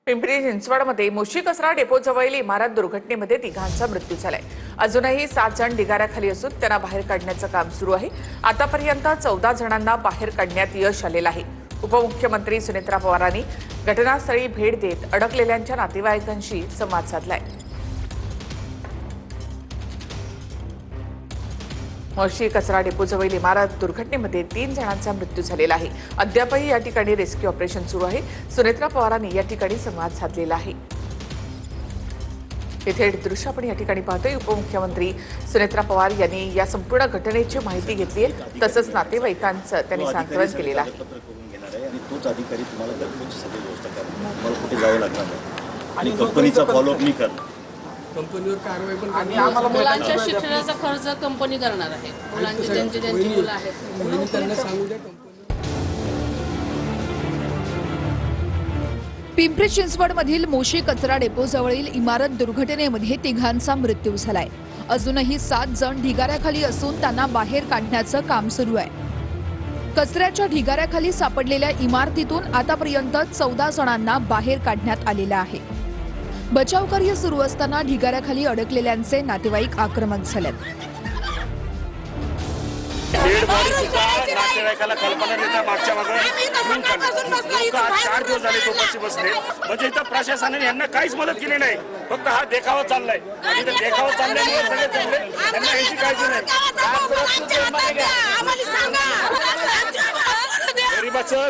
पिंपरी चिंचवडमध्ये मुशी कचरा डेपो जवळील इमारत दुर्घटनेमध्ये तिघांचा मृत्यू झालाय। अजूनही 7 जण ढिगाऱ्याखाली असून त्यांना बाहेर काढण्याचं काम सुरू आहे। आतापर्यंत 14 जणांना बाहेर काढण्यात यश आलेलं आहे। उपमुख्यमंत्री सुनेत्रा पवारांनी घटनास्थळी भेट देत अडकलेल्यांच्या नातेवाईकांशी संवाद साधलाय। मुशी कचरा डेपो जवळील इमारत दुर्घटनेमध्ये 3 जणांचा मृत्यू झालेला आहे। अद्यापही या ठिकाणी रेस्क्यू ऑपरेशन सुरू आहे। सुनेत्रा पवारांनी या ठिकाणी संवाद साधलेला आहे। इथे दृश्य आपण या ठिकाणी पाहतोय। उपमुख्यमंत्री सुनेत्रा पवार यांनी या संपूर्ण घटनेची माहिती घेतली आहे, तसंच नातेवाईकांचं त्यांनी सांत्वन केलेलं आहे। तोच अधिकारी तुम्हाला घरपोच सगळी व्यवस्था करणार, तुम्हाला कुठे जावं लागणार नाही आणि कंपनीचा फॉलोअप मी करणार। कंपनीवर कारवाई पण आम्हाला मुलांच्या शिक्षणाचा खर्च कंपनी करणार आहे। मुलांची ज्यांची मुलं आहेत त्यांना सांगू द्या। पिंपरी चिंचवडमधील मोशी कचरा डेपो जवळील इमारत दुर्घटनेमध्ये तिघांचा मृत्यू झालाय। अजूनही 7 जण ढिगाऱ्याखाली असून त्यांना बाहेर काढण्याचं काम सुरू आहे। कचऱ्याच्या ढिगाऱ्याखाली सापडलेल्या इमारतीतून आतापर्यंत 14 जणांना बाहेर काढण्यात आलेलं आहे। बचाव कार्य सुरू असताना ढिगाऱ्याखाली अडकलेल्यांचे नातेवाईक आक्रमक झालेत। नातेवाईकाला कल्पना देता मागच्या मागे 4 दिवस झाले तो कशी बसले, म्हणजे इथं प्रशासनाने यांना काहीच मदत केली नाही। फक्त हा देखावा चाललाय आणि देखावा चालल्यामुळे सगळे चालले, त्यांना याची काळजी नाही।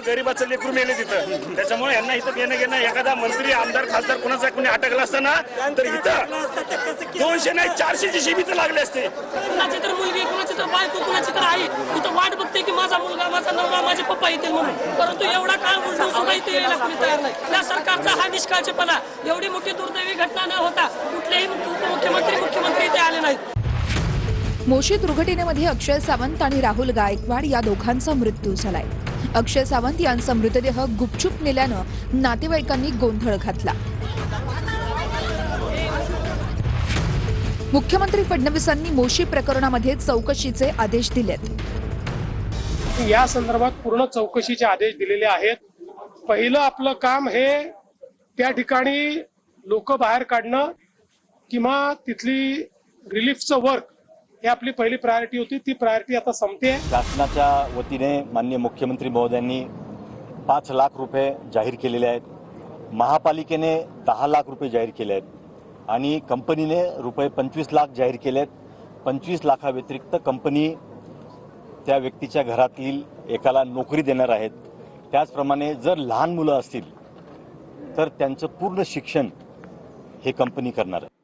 गरीबाचं लेकरू मेले तिथं, त्याच्यामुळे यांना इथं घेणं एखादा मंत्री आमदार खासदार कुणाचा कोणी अटकला असताना तर इथं 200 नाही 400 जीसीबी तर लागले असते। कुणाची तर मुलगी, कुणाची तर बायको, कुणाची तर आई इथं वाट बघते की माझा मुलगा, माझा नवरा, माझे पप्पा येतील म्हणून, परंतु एवढा काळ उलटून सुद्धा इथे यायला कोणी तयार नाही। या सरकारचा हा निष्काळजीपणा, एवढी मोठी दुर्दैवी घटना न होता कुठलेही मुख्यमंत्री इथे आले नाहीत। मोशी दुर्घटनेमध्ये अक्षय सावंत आणि राहुल गायकवाड या दोघांचा मृत्यू झालाय। अक्षय सावंत यांचा मृतदेह गुपचूप नेल्यानं नातेवाईकांनी गोंधळ घातला। मुख्यमंत्री फडणवीसांनी मोशी प्रकरणामध्ये चौकशीचे आदेश दिलेत। या संदर्भात पूर्ण चौकशीचे आदेश दिलेले आहेत। पहिलं आपलं काम हे त्या ठिकाणी लोक बाहेर काढणं किंवा तिथली रिलीफचं वर्क ही आपली पहिली प्रायोरिटी होती। ती प्रायोरिटी आता संपते। शासनाच्या वतीने माननीय मुख्यमंत्री महोदयांनी 5 लाख रुपये जाहीर केलेले आहेत। महापालिकेने 10 लाख रुपये जाहीर केले आहेत आणि कंपनीने रुपये 25 लाख जाहीर केले आहेत। 25 लाखाव्यतिरिक्त कंपनी त्या व्यक्तीच्या घरातील एकाला नोकरी देणार आहेत। त्याचप्रमाणे जर लहान मुलं असतील तर त्यांचं पूर्ण शिक्षण हे कंपनी करणार आहे।